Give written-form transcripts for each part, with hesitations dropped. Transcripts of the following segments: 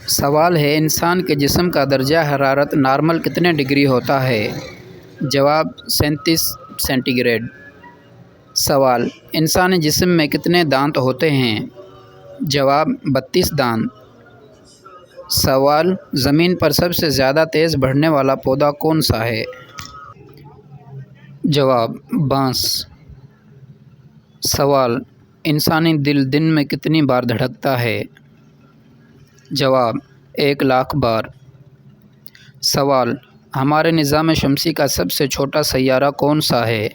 سوال ہے انسان کے جسم کا درجہ حرارت نارمل کتنے ڈگری ہوتا ہے؟ جواب 37 سینٹی گریڈ۔ سوال انسانی جسم میں کتنے دانت ہوتے ہیں؟ جواب 32 دانت۔ سوال زمین پر سب سے زیادہ تیز بڑھنے والا پودا کون سا ہے؟ جواب بانس۔ سوال انسانی دل دن میں کتنی بار دھڑکتا ہے؟ جواب 1,00,000 بار۔ سوال ہمارے نظام شمسی کا سب سے چھوٹا سیارہ کون سا ہے؟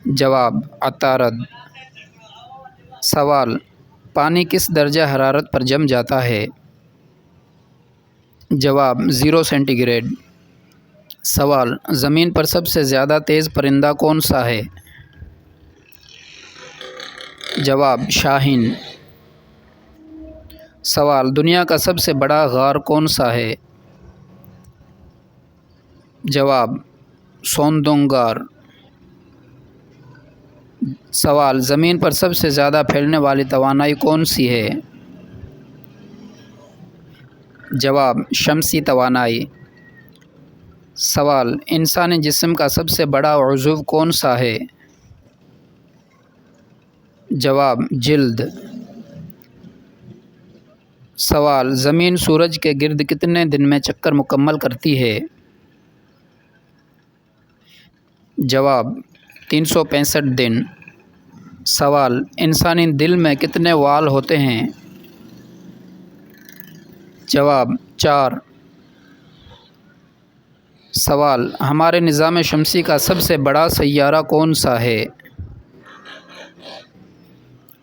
جواب عطارد۔ سوال پانی کس درجہ حرارت پر جم جاتا ہے؟ جواب 0 سینٹی گریڈ۔ سوال زمین پر سب سے زیادہ تیز پرندہ کون سا ہے؟ جواب شاہین۔ سوال دنیا کا سب سے بڑا غار کون سا ہے؟ جواب سوندونگ غار۔ سوال زمین پر سب سے زیادہ پھیلنے والی توانائی کون سی ہے؟ جواب شمسی توانائی۔ سوال انسانی جسم کا سب سے بڑا عضو کون سا ہے؟ جواب جلد۔ سوال زمین سورج کے گرد کتنے دن میں چکر مکمل کرتی ہے؟ جواب 365 دن۔ سوال انسانی دل میں کتنے وال ہوتے ہیں؟ جواب 4۔ سوال ہمارے نظام شمسی کا سب سے بڑا سیارہ کون سا ہے؟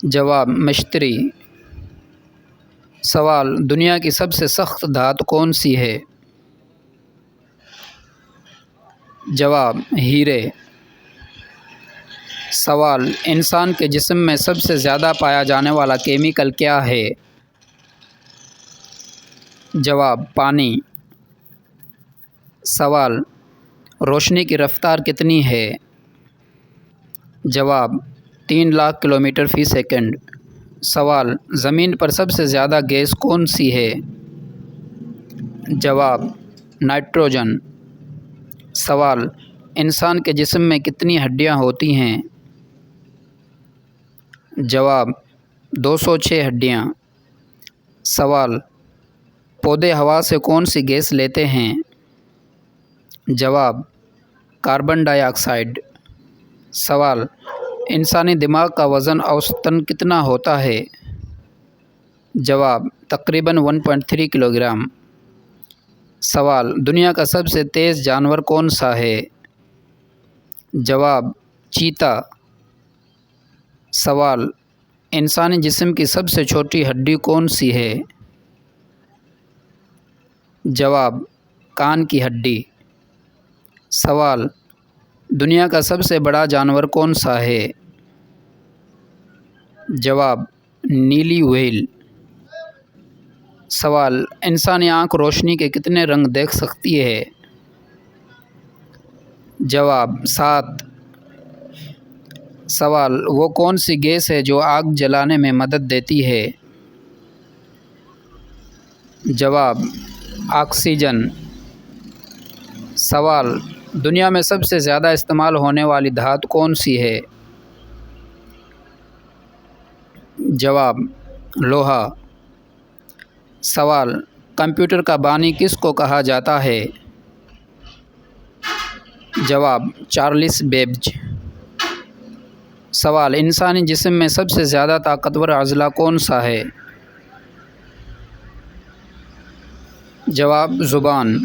جواب مشتری۔ سوال دنیا کی سب سے سخت دھات کون سی ہے؟ جواب ہیرے۔ سوال انسان کے جسم میں سب سے زیادہ پایا جانے والا کیمیکل کیا ہے؟ جواب پانی۔ سوال روشنی کی رفتار کتنی ہے؟ جواب 3,00,000 کلومیٹر فی سیکنڈ۔ سوال زمین پر سب سے زیادہ گیس کون سی ہے؟ جواب نائٹروجن۔ سوال انسان کے جسم میں کتنی ہڈیاں ہوتی ہیں؟ جواب 206 ہڈیاں۔ سوال پودے ہوا سے کون سی گیس لیتے ہیں؟ جواب کاربن ڈائی آکسائڈ۔ سوال انسانی دماغ کا وزن اوسطاً کتنا ہوتا ہے؟ جواب تقریباً 1.3 کلو گرام۔ سوال دنیا کا سب سے تیز جانور کون سا ہے؟ جواب چیتا۔ سوال انسانی جسم کی سب سے چھوٹی ہڈی کون سی ہے؟ جواب کان کی ہڈی۔ سوال دنیا کا سب سے بڑا جانور کون سا ہے؟ جواب نیلی ویل۔ سوال انسانی آنکھ روشنی کے کتنے رنگ دیکھ سکتی ہے؟ جواب 7۔ سوال وہ کون سی گیس ہے جو آگ جلانے میں مدد دیتی ہے؟ جواب آکسیجن۔ سوال دنیا میں سب سے زیادہ استعمال ہونے والی دھات کون سی ہے؟ جواب لوہا۔ سوال کمپیوٹر کا بانی کس کو کہا جاتا ہے؟ جواب چارلس بیبج۔ سوال انسانی جسم میں سب سے زیادہ طاقتور عضلہ کون سا ہے؟ جواب زبان۔